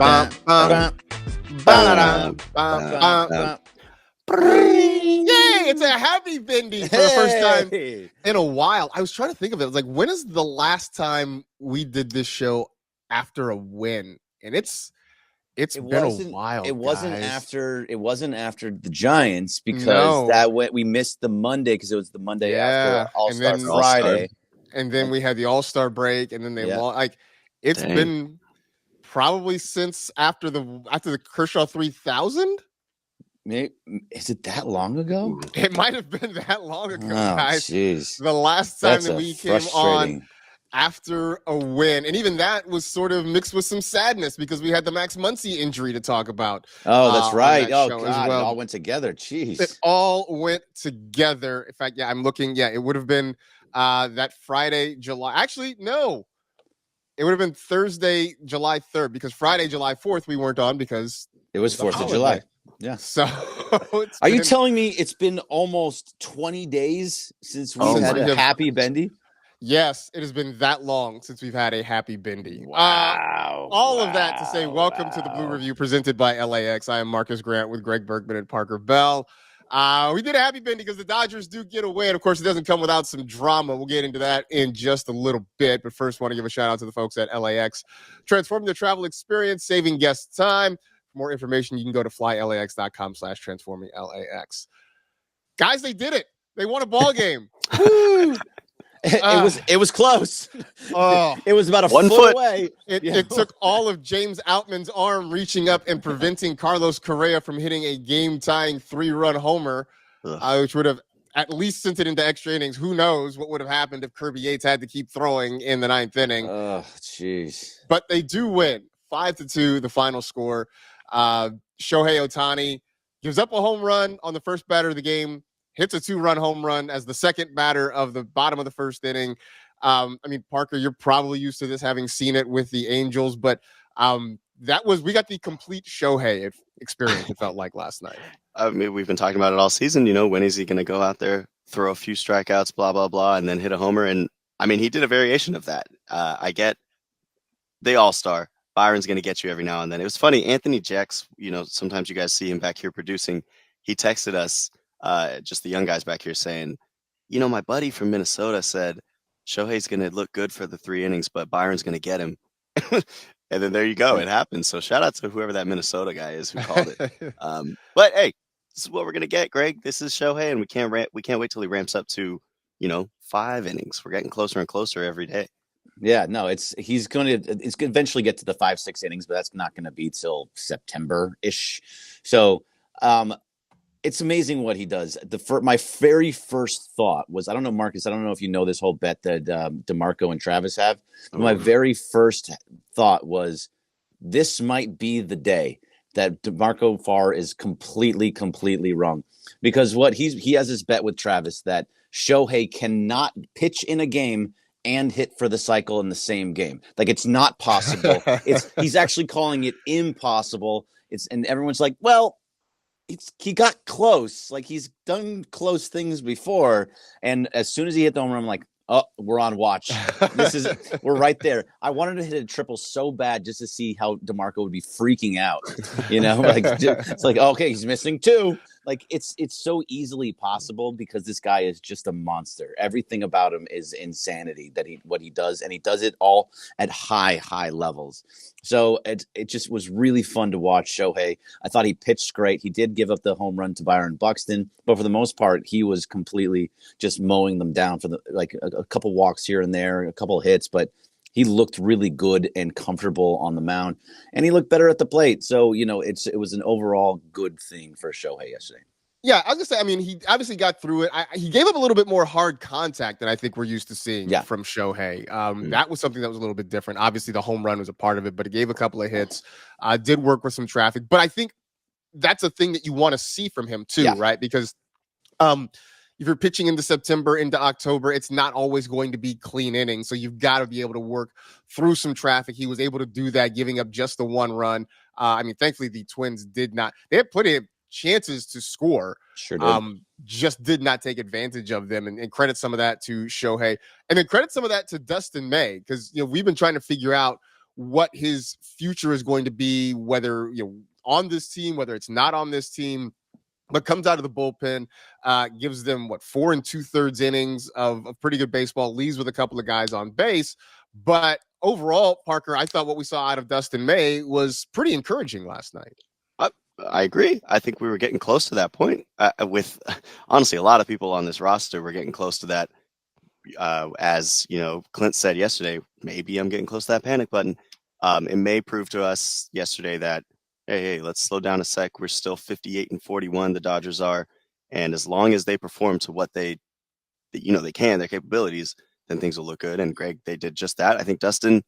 Bum, bum, ba-da-dum, bum, bum, bum. Yay! It's a happy Bendy for the first time in a while. I was trying to think of it. I was like, when is the last time we did this show after a win? And it's been a while. It wasn't guys. after the Giants because we missed the Monday because it was the Monday after All-Star Friday. And then we had the All-Star break, and then they lost. Like, it's been probably since after the Kershaw 3000. Is it that long ago? It might have been that long ago, guys. Jeez. The last time that we came on after a win, and even that was sort of mixed with some sadness because we had the Max Muncy injury to talk about. Oh, that's right. Oh, God, it all went together. Jeez. It all went together. In fact, I'm looking. Yeah, it would have been that Friday, July. Actually, no. It would have been Thursday, July 3rd, because Friday, July 4th, we weren't on because it was 4th of July. Yeah. So are you telling me it's been almost 20 days since we've had a happy Bendy? Yes, it has been that long since we've had a happy Bendy. Wow. All of that to say, welcome to the Blue Review presented by LAX. I am Marcus Grant with Greg Bergman and Parker Bell. We did a happy Bendy because the Dodgers do get a win. Of course, it doesn't come without some drama. We'll get into that in just a little bit. But first, want to give a shout out to the folks at LAX. Transforming the travel experience, saving guests time. For more information, you can go to flylax.com/transforminglax. Guys, they did it. They won a ball game. It was close. It was about a 1 foot away. It took all of James Outman's arm reaching up and preventing Carlos Correa from hitting a game-tying 3-run homer, which would have at least sent it into extra innings. Who knows what would have happened if Kirby Yates had to keep throwing in the 9th inning. Oh, jeez. But they do win. 5-2, the final score. Shohei Ohtani gives up a home run on the first batter of the game, hits a 2-run home run as the second batter of the bottom of the first inning. Parker, you're probably used to this, having seen it with the Angels, but we got the complete Shohei experience, it felt like last night. We've been talking about it all season. When is he going to go out there, throw a few strikeouts, blah, blah, blah, and then hit a homer? And, he did a variation of that. I get the all-star. Byron's going to get you every now and then. It was funny. Anthony Jacks, sometimes you guys see him back here producing. He texted us, just the young guys back here saying, my buddy from Minnesota said Shohei's going to look good for the 3 innings, but Byron's going to get him. And then there you go. It happened. So shout out to whoever that Minnesota guy is who called it. But hey, this is what we're going to get, Greg. This is Shohei, and we can't wait till he ramps up to, 5 innings. We're getting closer and closer every day. Yeah, no, it's going to eventually get to the 5-6 innings, but that's not going to be till September-ish. So, it's amazing what he does. My very first thought was, I don't know, Marcus, I don't know if you know this whole bet that DeMarco and Travis have. My very first thought was, this might be the day that DeMarco Farr is completely wrong. Because he has this bet with Travis that Shohei cannot pitch in a game and hit for the cycle in the same game. Like, it's not possible. He's actually calling it impossible. And everyone's like, well, he got close. Like, he's done close things before. And as soon as he hit the home run, I'm like, oh, we're on watch. We're right there. I wanted to hit a triple so bad just to see how DeMarco would be freaking out. It's like, okay, he's missing 2. Like, it's so easily possible because this guy is just a monster. Everything about him is insanity what he does, and he does it all at high levels. So it just was really fun to watch Shohei. I thought he pitched great. He did give up the home run to Byron Buxton, but for the most part, he was completely just mowing them down for a couple walks here and there, a couple hits, but he looked really good and comfortable on the mound, and he looked better at the plate. So, it was an overall good thing for Shohei yesterday. Yeah, I was going to say, he obviously got through it. He gave up a little bit more hard contact than I think we're used to seeing from Shohei. That was something that was a little bit different. Obviously, the home run was a part of it, but he gave a couple of hits, did work with some traffic. But I think that's a thing that you want to see from him too, right? Because if you're pitching into September, into October, it's not always going to be clean innings. So you've got to be able to work through some traffic. He was able to do that, giving up just the 1 run. Thankfully, the Twins did not. They had plenty of chances to score. Sure did. Just did not take advantage of them. And credit some of that to Shohei. And then credit some of that to Dustin May. Because, we've been trying to figure out what his future is going to be, whether on this team, whether it's not on this team. But comes out of the bullpen, gives them 4 2/3 innings of pretty good baseball, leaves with a couple of guys on base. But overall, Parker, I thought what we saw out of Dustin May was pretty encouraging last night. I agree. I think we were getting close to that point. With honestly, a lot of people on this roster were getting close to that. As Clint said yesterday, maybe I'm getting close to that panic button. It may prove to us yesterday that hey, let's slow down a sec. We're still 58-41. The Dodgers are, and as long as they perform to what they can, their capabilities, then things will look good. And Greg, they did just that. I think Dustin,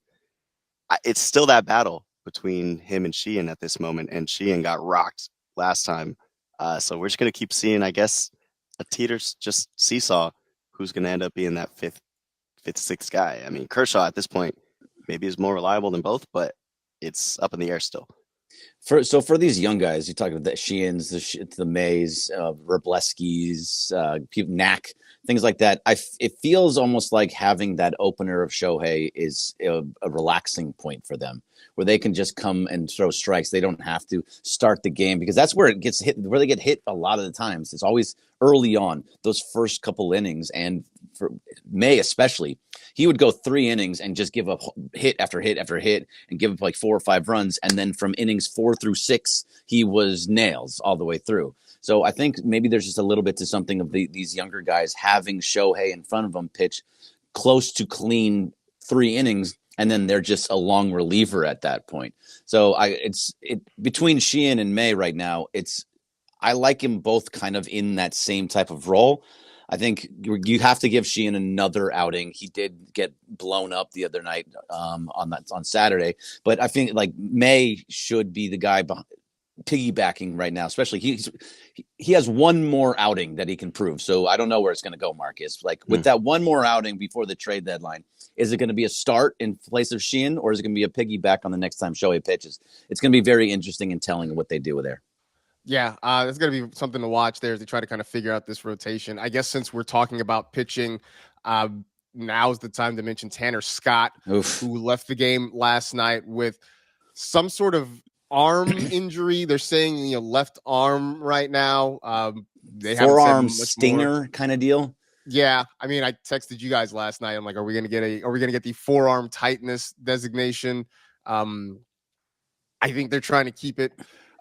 it's still that battle between him and Sheehan at this moment, and Sheehan got rocked last time. So we're just gonna keep seeing, I guess, a just seesaw. Who's gonna end up being that fifth, sixth guy? I mean, Kershaw at this point maybe is more reliable than both, but it's up in the air still. For these young guys, you talk about the Sheehan's, the Mays, Wroblewski's, Knack, things like that. It feels almost like having that opener of Shohei is a relaxing point for them, where they can just come and throw strikes. They don't have to start the game, because that's where it gets hit, where they get hit a lot of the times. It's always early on, those first couple innings. And for May especially, he would go 3 innings and just give up hit after hit after hit and give up like 4 or 5 runs. And then from innings 4 through 6, he was nails all the way through. So I think maybe there's just a little bit to something of these younger guys having Shohei in front of them pitch close to clean 3 innings, and then they're just a long reliever at that point. So between Sheehan and May right now, I like him both kind of in that same type of role. I think you have to give Sheehan another outing. He did get blown up the other night on Saturday, but I think like May should be the guy piggybacking right now. Especially he has one more outing that he can prove. So I don't know where it's going to go, Marcus. Like with that one more outing before the trade deadline, is it going to be a start in place of Sheehan, or is it going to be a piggyback on the next time Shohei pitches? It's going to be very interesting and telling what they do with there. Yeah, it's going to be something to watch there as they try to kind of figure out this rotation. I guess since we're talking about pitching, now's the time to mention Tanner Scott, who left the game last night with some sort of arm injury. They're saying left arm right now. They forearm stinger kind of deal. Yeah, I mean, I texted you guys last night. I'm like, are we going to get the forearm tightness designation? I think they're trying to keep it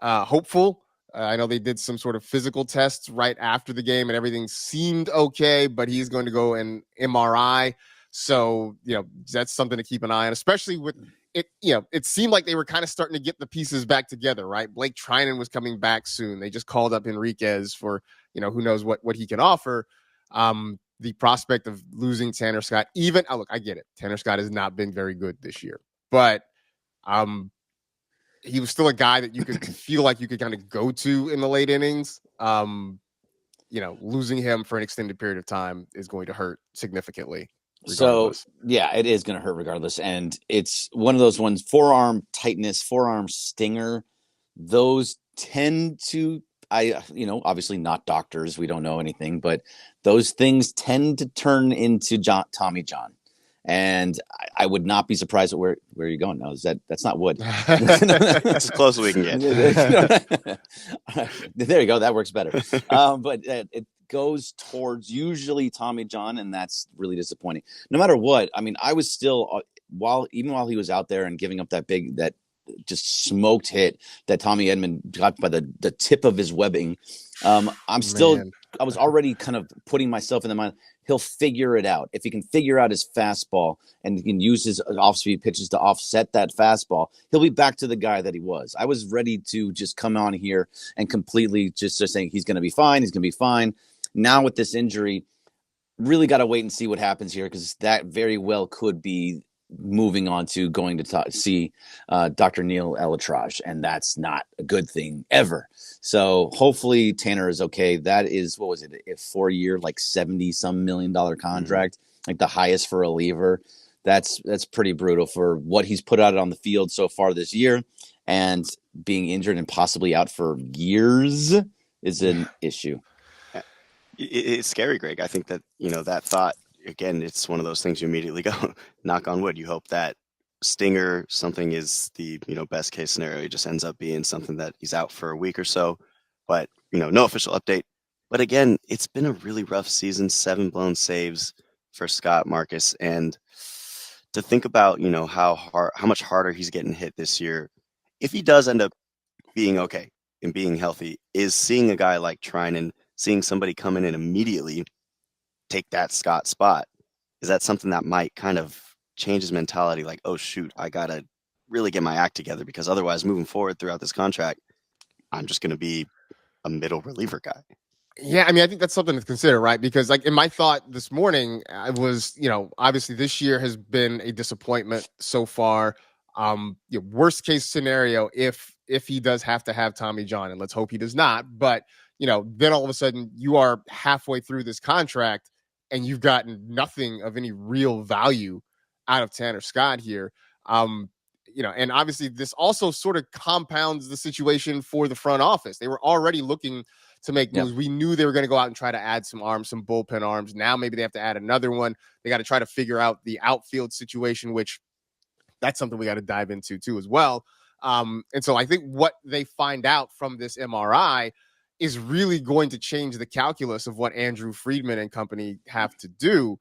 hopeful. I know they did some sort of physical tests right after the game and everything seemed okay, but he's going to go in MRI. So, that's something to keep an eye on, especially with it. It seemed like they were kind of starting to get the pieces back together, right? Blake Trinan was coming back soon. They just called up Enriquez for, who knows what he can offer. The prospect of losing Tanner Scott, look, I get it. Tanner Scott has not been very good this year, but, he was still a guy that you could feel like you could kind of go to in the late innings. Losing him for an extended period of time is going to hurt significantly. Regardless. So, yeah, it is going to hurt regardless. And it's one of those ones, forearm tightness, forearm stinger. Those tend to, obviously not doctors. We don't know anything, but those things tend to turn into Tommy John. And I would not be surprised at where you're going now. That's not wood. That's as close as we can get. There you go. That works better. But it goes towards usually Tommy John, and that's really disappointing. No matter what, I mean, I was still while he was out there and giving up that just smoked hit that Tommy Edman got by the tip of his webbing. I was already kind of putting myself in the mind, he'll figure it out. If he can figure out his fastball and he can use his off-speed pitches to offset that fastball, he'll be back to the guy that he was. I was ready to just come on here and completely just saying he's going to be fine. He's going to be fine. Now with this injury, really got to wait and see what happens here, because that very well could be moving on to going to see Dr. Neil Elatrage, and that's not a good thing ever. So hopefully Tanner is okay. That is, what was it, a 4-year, like $70-some million contract, like the highest for a reliever. That's pretty brutal for what he's put out on the field so far this year, and being injured and possibly out for years is an issue. It's scary, Greg. I think that, that thought, again, it's one of those things you immediately go, knock on wood. You hope that stinger, something is the, best case scenario. He just ends up being something that he's out for a week or so. But, no official update. But again, it's been a really rough season, 7 blown saves for Scott, Marcus. And to think about, how much harder he's getting hit this year, if he does end up being okay and being healthy, is seeing a guy like Treinen, seeing somebody come in and immediately take that Scott spot, is that something that might kind of change his mentality? Like, oh shoot, I gotta really get my act together, because otherwise, moving forward throughout this contract, I'm just going to be a middle reliever guy. Yeah, I mean, I think that's something to consider, right? Because like in my thought this morning, I was, obviously this year has been a disappointment so far. Worst case scenario, if he does have to have Tommy John, and let's hope he does not, but then all of a sudden you are halfway through this contract and you've gotten nothing of any real value out of Tanner Scott here. And obviously this also sort of compounds the situation for the front office. They were already looking to make moves. Yep. We knew they were going to go out and try to add some arms, some bullpen arms. Now maybe they have to add another one. They got to try to figure out the outfield situation, which that's something we got to dive into too as well. And so I think what they find out from this MRI is really going to change the calculus of what Andrew Friedman and company have to do.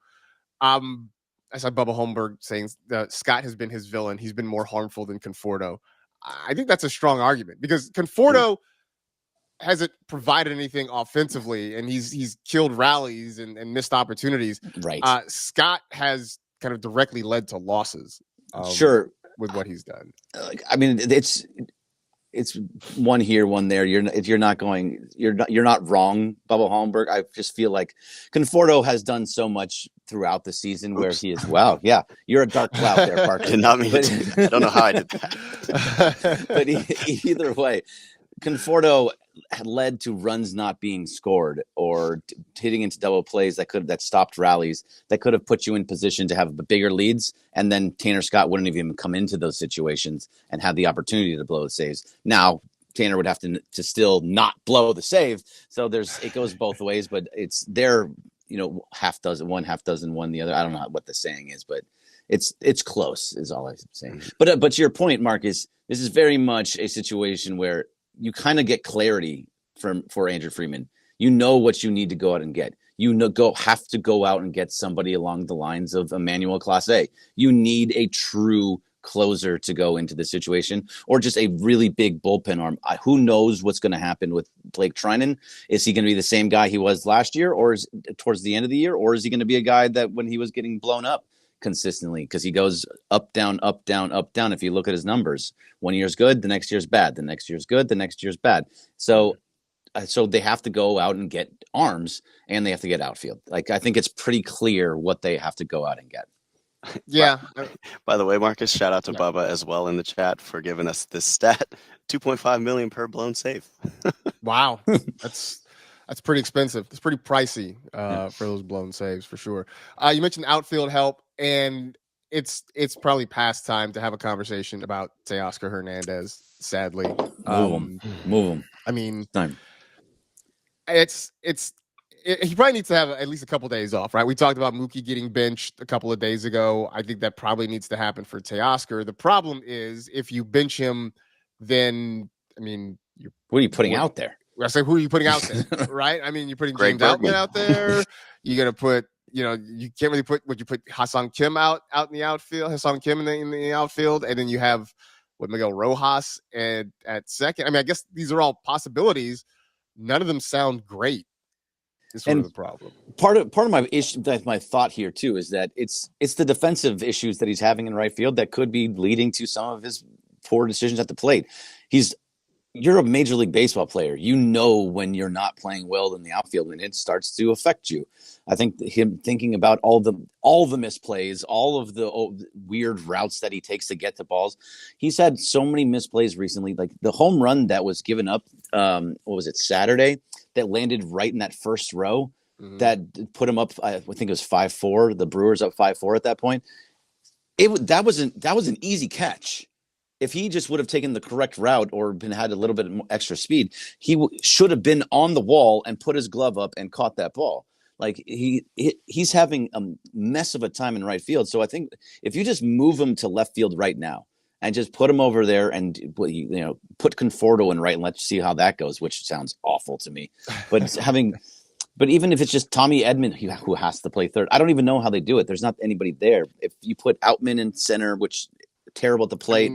I saw Bubba Holmberg saying Scott has been his villain. He's been more harmful than Conforto. I think that's a strong argument, because Conforto hasn't provided anything offensively, and he's killed rallies and missed opportunities. Right. Scott has kind of directly led to losses. Sure. With what he's done. I mean, it's one here, one there. You're not wrong, Bubba Holmberg. I just feel like Conforto has done so much throughout the season where he is. Wow, yeah, you're a dark cloud there, Parker. Did not mean to. I don't know how I did that. But either way, Conforto had led to runs not being scored, or hitting into double plays that stopped rallies that could have put you in position to have bigger leads, and then Tanner Scott wouldn't have even come into those situations and had the opportunity to blow the saves. Now Tanner would have to still not blow the save, so it goes both ways. But it's their half dozen one the other. I don't know what the saying is, but it's close is all I'm saying. But to your point, Marcus, this is very much a situation where you kind of get clarity for Andrew Friedman. You know what you need to go out and get. Have to go out and get somebody along the lines of Emmanuel Clase. You need a true closer to go into the situation, or just a really big bullpen arm. Who knows what's going to happen with Blake Treinen? Is he going to be the same guy he was last year, or towards the end of the year, or is he going to be a guy that when he was getting blown up consistently, because he goes up, down, up, down, up, down. If you look at his numbers, 1 year's good, the next year's bad, the next year's good, the next year's bad. So they have to go out and get arms, and they have to get outfield. Like, I think it's pretty clear what they have to go out and get. Yeah. By the way, Marcus, shout out to Bubba as well in the chat for giving us this stat: $2.5 million per blown save. Wow, that's pretty expensive. It's pretty pricey for those blown saves for sure. You mentioned outfield help, and it's probably past time to have a conversation about Teoscar Hernandez. Sadly, move him. I mean, time. He probably needs to have at least a couple days off, right? We talked about Mookie getting benched a couple of days ago. I think that probably needs to happen for Teoscar. The problem is, if you bench him, then what are you putting out there? I say, who are you putting out there, right? I mean, you're putting Greg James Bergman Outman out there. You're gonna put, you can't really put. Would you put Hassan Kim out in the outfield? Hassan Kim in the outfield, and then you have Miguel Rojas at second. I mean, I guess these are all possibilities. None of them sound great. Is sort of the problem. Part of my issue, my thought here too, is that it's the defensive issues that he's having in right field that could be leading to some of his poor decisions at the plate. You're a Major League Baseball player. You know when you're not playing well in the outfield, and it starts to affect you. I think him thinking about all the misplays, all of the weird routes that he takes to get to balls. He's had so many misplays recently. Like the home run that was given up, Saturday, that landed right in that first row, that put him up. I think it was 5-4. The Brewers up 5-4 at that point. That was an easy catch. If he just would have taken the correct route or had a little bit more extra speed, he should have been on the wall and put his glove up and caught that ball. Like he's having a mess of a time in right field. So I think if you just move him to left field right now and just put him over there and put Conforto in right and let's see how that goes, which sounds awful to me. But even if it's just Tommy Edman who has to play third, I don't even know how they do it. There's not anybody there. If you put Outman in center, which terrible at the plate,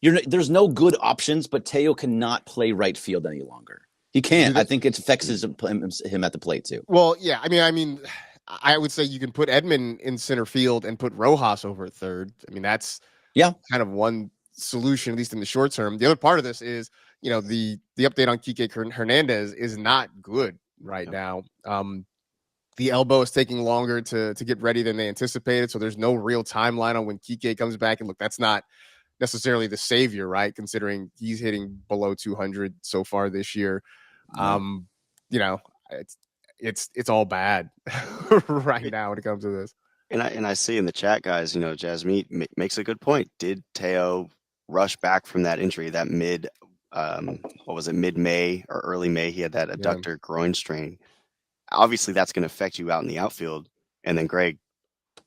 there's no good options. But Teo cannot play right field any longer. He can't. I think it affects him at the plate too. Well, yeah. I mean, I would say you can put Edman in center field and put Rojas over at third. I mean, that's kind of one solution, at least in the short term. The other part of this is, the update on Kike Hernandez is not good right now. The elbow is taking longer to get ready than they anticipated, so there's no real timeline on when Kike comes back. And look, that's not necessarily the savior, right? Considering he's hitting below 200 so far this year. It's all bad right now when it comes to this. And I see in the chat, guys, Jasmeet makes a good point. Did Teo rush back from that injury, that mid-May or early May? He had that adductor groin strain. Obviously, that's going to affect you out in the outfield. And then, Greg,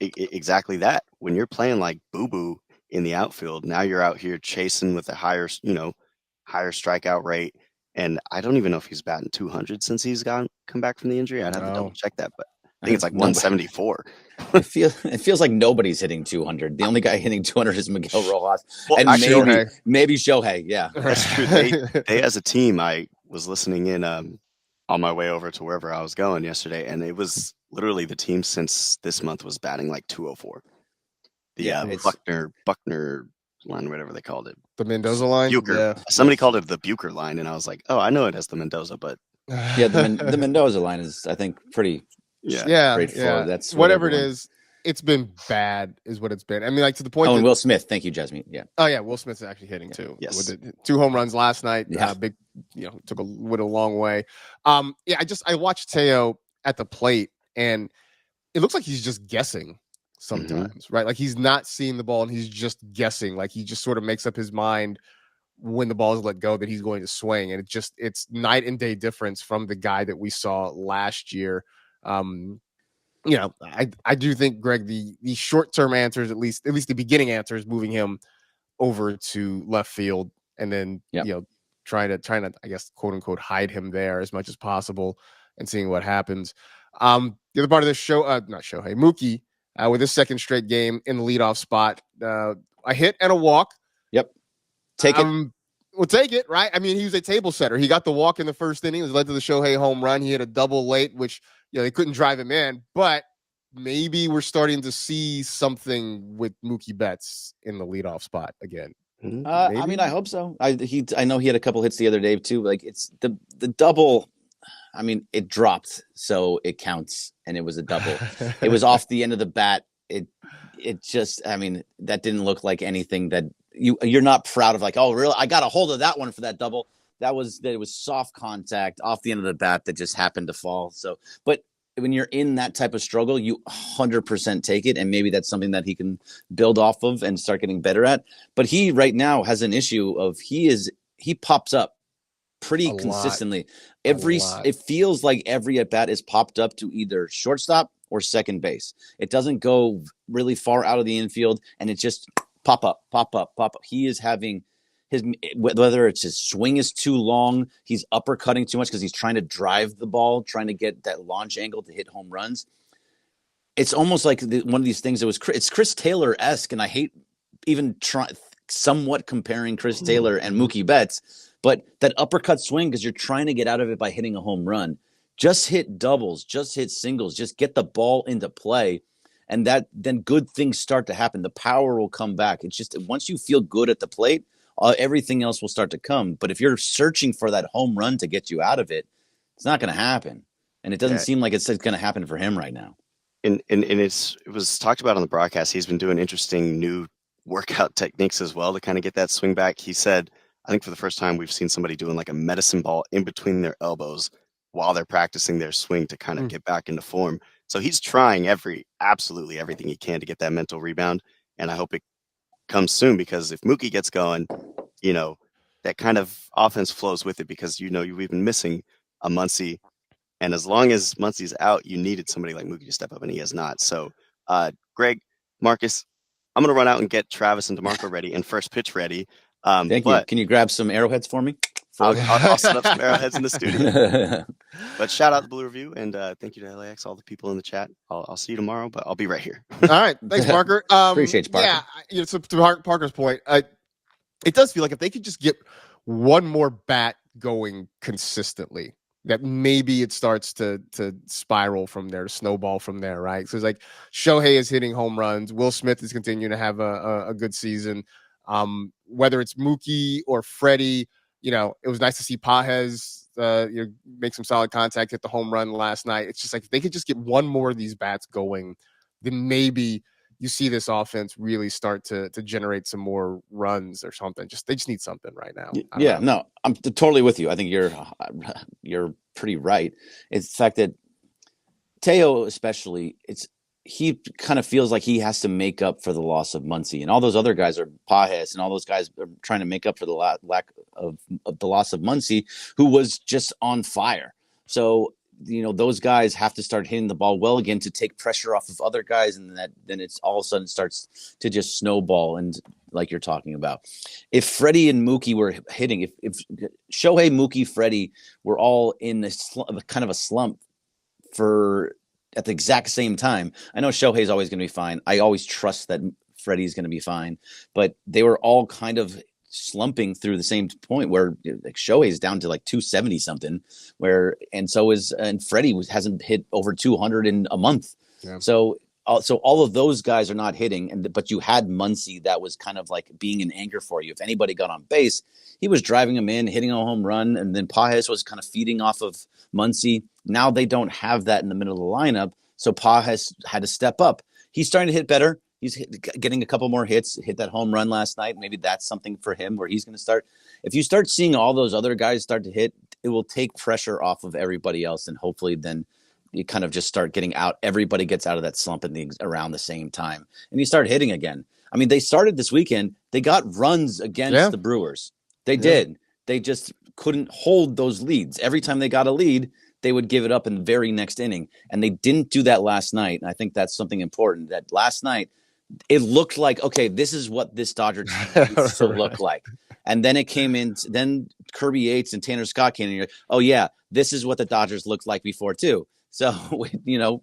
exactly that. When you're playing like boo-boo in the outfield, now you're out here chasing with a higher strikeout rate. And I don't even know if he's batting 200 since he's come back from the injury. I'd have to double check that, but I think it's like 174. It feels like nobody's hitting 200. The only guy hitting 200 is Miguel Rojas, and maybe Shohei. Yeah, that's true. They as a team, I was listening in on my way over to wherever I was going yesterday, and it was literally the team since this month was batting like 204. Buckner line, whatever they called it. The Mendoza line? Bucher. Yeah. Somebody called it the Bucher line, and I was like, oh, I know it as the Mendoza, but... Yeah, the Mendoza line is, I think, pretty straightforward. Yeah. That's whatever it is, it's been bad, is what it's been. I mean, like, to the point and Will Smith. Thank you, Jasmine. Yeah. Oh, yeah, Will Smith's actually hitting, too. Yes. With the 2 home runs last night. Big, went a long way. I watched Teo at the plate, and it looks like he's just guessing sometimes, right? Like he's not seeing the ball and he's just guessing. Like he just sort of makes up his mind when the ball is let go that he's going to swing. And it's night and day difference from the guy that we saw last year. I do think, Greg, the short-term answers, at least the beginning answers, moving him over to left field and then, trying to, I guess, quote unquote, hide him there as much as possible and seeing what happens. The other part of this show, not Shohei, Mookie, with his second straight game in the leadoff spot, a hit and a walk. Yep. Take it. We'll take it, right? I mean, he was a table setter. He got the walk in the first inning. It led to the Shohei home run. He hit a double late, which, they couldn't drive him in. But maybe we're starting to see something with Mookie Betts in the leadoff spot again. I mean, I hope so. I know he had a couple hits the other day, too. Like, it's the double... I mean, it dropped, so it counts, and it was a double. It was off the end of the bat. It just, I mean, that didn't look like anything that you're not proud of. Like, oh, really? I got a hold of that one for that double. It was soft contact off the end of the bat that just happened to fall. So, but when you're in that type of struggle, you 100% take it, and maybe that's something that he can build off of and start getting better at. But he right now has an issue of he pops up pretty consistently. It feels like every at bat is popped up to either shortstop or second base. It doesn't go really far out of the infield, and it just pop up. He is having whether it's his swing is too long, he's uppercutting too much because he's trying to drive the ball, trying to get that launch angle to hit home runs. It's almost like one of these things that it's Chris Taylor-esque, and I hate even somewhat comparing Chris Taylor and Mookie Betts. But that uppercut swing, because you're trying to get out of it by hitting a home run, just hit doubles, just hit singles, just get the ball into play. And then good things start to happen. The power will come back. It's just once you feel good at the plate, everything else will start to come. But if you're searching for that home run to get you out of it, it's not going to happen. And it doesn't seem like it's going to happen for him right now. And it was talked about on the broadcast. He's been doing interesting new workout techniques as well to kind of get that swing back. He said, I think for the first time we've seen somebody doing like a medicine ball in between their elbows while they're practicing their swing to kind of get back into form. So he's trying absolutely everything he can to get that mental rebound. And I hope it comes soon, because if Mookie gets going, that kind of offense flows with it, because, we've been missing a Muncy And as long as Muncy's out, you needed somebody like Mookie to step up, and he has not. So, Greg, Marcus, I'm going to run out and get Travis and DeMarco ready and first pitch ready. Thank you. Can you grab some arrowheads for me? I'll set up some arrowheads in the studio. But shout out to Blue Review, and thank you to LAX, all the people in the chat. I'll see you tomorrow, but I'll be right here. All right. Thanks, Parker. Appreciate you, Parker. Yeah, to Parker's point, it does feel like if they could just get one more bat going consistently, that maybe it starts to spiral from there, to snowball from there, right? So it's like Shohei is hitting home runs. Will Smith is continuing to have a good season. Whether it's Mookie or Freddie, it was nice to see Pages make some solid contact, hit the home run last night. It's just like if they could just get one more of these bats going, then maybe you see this offense really start to generate some more runs or something. They just need something right now. Yeah, no, I'm totally with you. I think you're pretty right. It's the fact that Teo, especially, he kind of feels like he has to make up for the loss of Muncy, and all those other guys are Pages, and all those guys are trying to make up for the lack of the loss of Muncy, who was just on fire. So, those guys have to start hitting the ball well again to take pressure off of other guys, and then it's all of a sudden starts to just snowball. And like you're talking about, if Freddie and Mookie were hitting, if Shohei, Mookie, Freddie were all in kind of a slump at the exact same time. I know Shohei's always going to be fine. I always trust that Freddie's going to be fine, but they were all kind of slumping through the same point where like Shohei's down to like 270 something, and Freddie hasn't hit over 200 in a month. Yeah. So all of those guys are not hitting, but you had Muncy that was kind of like being an anchor for you. If anybody got on base, he was driving them in, hitting a home run, and then Pages was kind of feeding off of Muncy. Now they don't have that in the middle of the lineup, so Pages had to step up. He's starting to hit better. He's getting a couple more hits, hit that home run last night. Maybe that's something for him where he's going to start. If you start seeing all those other guys start to hit, it will take pressure off of everybody else, and hopefully then you kind of just start getting out. Everybody gets out of that slump around the same time, and you start hitting again. I mean, they started this weekend. They got runs against the Brewers. They did. They just couldn't hold those leads. Every time they got a lead, they would give it up in the very next inning, and they didn't do that last night. And I think that's something important. That last night, it looked like, okay, this is what this Dodger team used to look like. And then it came in, then Kirby Yates and Tanner Scott came in. And you're like, oh, yeah, this is what the Dodgers looked like before, too. So,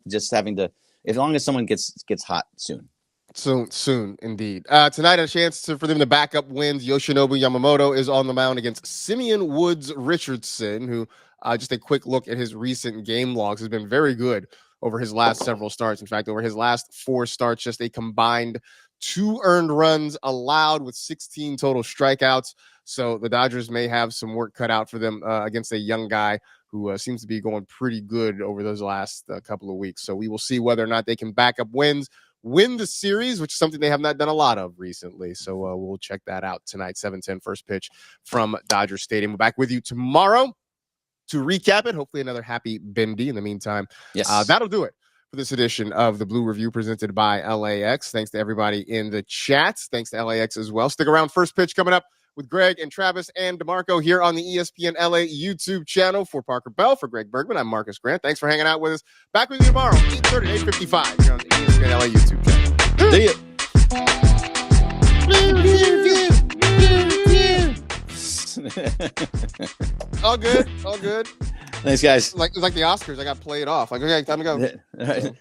just having to, as long as someone gets hot soon. Soon, indeed. Tonight, a chance for them to back up wins. Yoshinobu Yamamoto is on the mound against Simeon Woods Richardson, who, just a quick look at his recent game logs, has been very good over his last several starts. In fact, over his last 4 starts, just a combined 2 earned runs allowed with 16 total strikeouts. So the Dodgers may have some work cut out for them against a young guy who seems to be going pretty good over those last couple of weeks. So we will see whether or not they can back up wins, win the series, which is something they have not done a lot of recently. So we'll check that out tonight, 7:10 first pitch from Dodger Stadium. We're back with you tomorrow to recap it. Hopefully another happy Bendy. In the meantime, yes, that'll do it for this edition of the Blue Review presented by LAX. Thanks to everybody in the chat. Thanks to LAX as well. Stick around. First pitch coming up with Greg and Travis and DeMarco here on the ESPN LA YouTube channel. For Parker Bell, for Greg Bergman, I'm Marcus Grant. Thanks for hanging out with us. Back with you tomorrow, 8:30, 8:55 here on the ESPN LA YouTube channel. See ya. All good. Thanks, guys. It's like the Oscars. I got played off. Like, okay, time to go. All right.